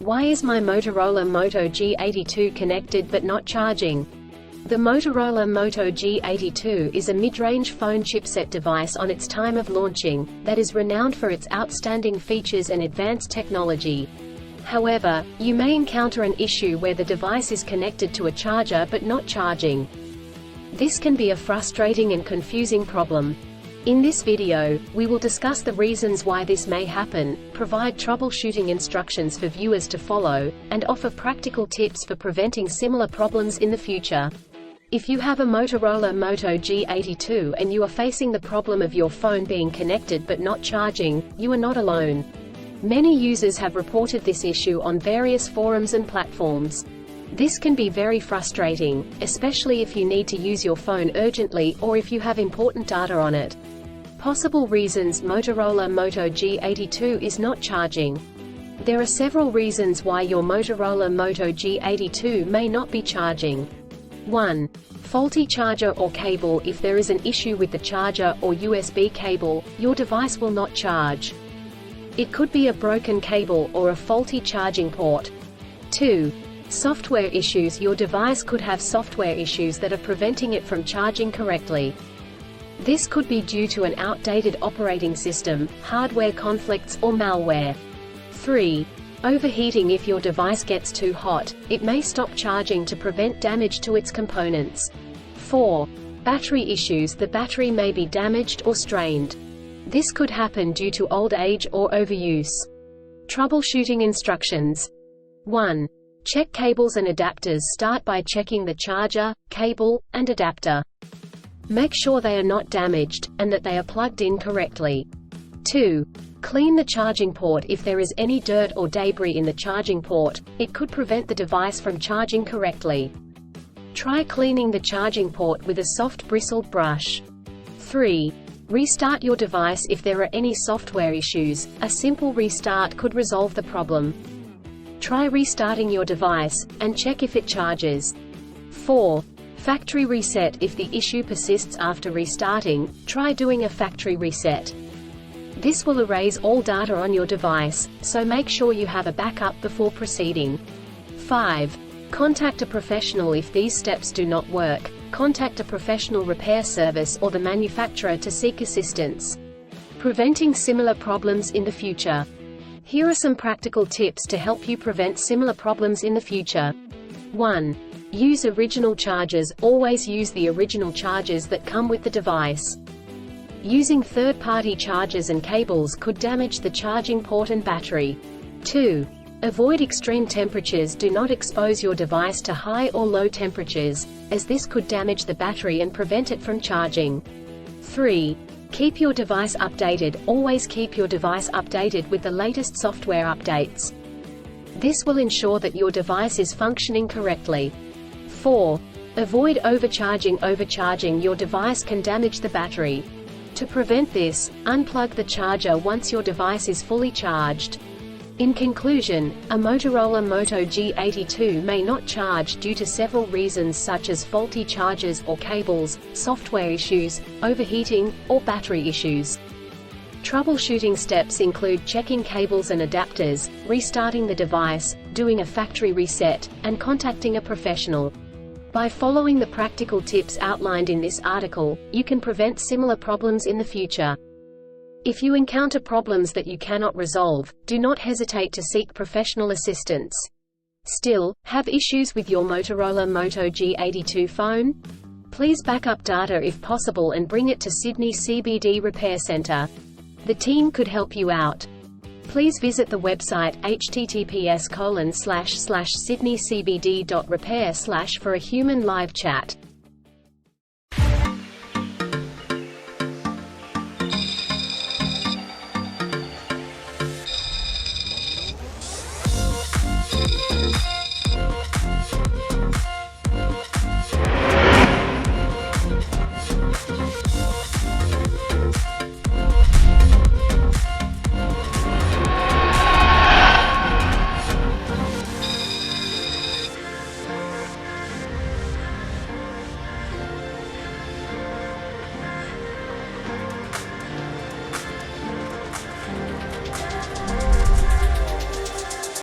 Why is my Motorola Moto G82 connected but not charging? The Motorola Moto G82 is a mid-range phone chipset device on its time of launching, that is renowned for its outstanding features and advanced technology. However, you may encounter an issue where the device is connected to a charger but not charging. This can be a frustrating and confusing problem. In this video, we will discuss the reasons why this may happen, provide troubleshooting instructions for viewers to follow, and offer practical tips for preventing similar problems in the future. If you have a Motorola Moto G82 and you are facing the problem of your phone being connected but not charging, you are not alone. Many users have reported this issue on various forums and platforms. This can be very frustrating, especially if you need to use your phone urgently or if you have important data on it. Possible reasons Motorola Moto G82 is not charging. There are several reasons why your Motorola Moto G82 may not be charging. 1. Faulty charger or cable. If there is an issue with the charger or USB cable, your device will not charge. It could be a broken cable or a faulty charging port. 2. Software issues. Your device could have software issues that are preventing it from charging correctly. This could be due to an outdated operating system, hardware conflicts, or malware. 3. Overheating. If your device gets too hot, it may stop charging to prevent damage to its components. 4. Battery issues. The battery may be damaged or strained. This could happen due to old age or overuse. Troubleshooting instructions. 1. Check cables and adapters. Start by checking the charger, cable, and adapter. Make sure they are not damaged, and that they are plugged in correctly. 2. Clean the charging port. If there is any dirt or debris in the charging port, it could prevent the device from charging correctly. Try cleaning the charging port with a soft bristled brush. 3. Restart your device. If there are any software issues, a simple restart could resolve the problem. Try restarting your device, and check if it charges. 4. Factory reset. If the issue persists after restarting, try doing a factory reset. This will erase all data on your device, so make sure you have a backup before proceeding. 5. Contact a professional. If these steps do not work, contact a professional repair service or the manufacturer to seek assistance. Preventing similar problems in the future. Here are some practical tips to help you prevent similar problems in the future. 1. Use original chargers. Always use the original chargers that come with the device. Using third-party chargers and cables could damage the charging port and battery. 2. Avoid extreme temperatures. Do not expose your device to high or low temperatures, as this could damage the battery and prevent it from charging. 3. Keep your device updated. Always keep your device updated with the latest software updates. This will ensure that your device is functioning correctly. 4. Avoid overcharging. Overcharging your device can damage the battery. To prevent this, unplug the charger once your device is fully charged. In conclusion, a Motorola Moto G82 may not charge due to several reasons such as faulty chargers or cables, software issues, overheating, or battery issues. Troubleshooting steps include checking cables and adapters, restarting the device, doing a factory reset, and contacting a professional. By following the practical tips outlined in this article, you can prevent similar problems in the future. If you encounter problems that you cannot resolve, do not hesitate to seek professional assistance. Still, have issues with your Motorola Moto G82 phone? Please back up data if possible and bring it to Sydney CBD Repair Centre. The team could help you out. Please visit the website https://sydneycbd.repair/ for a human live chat.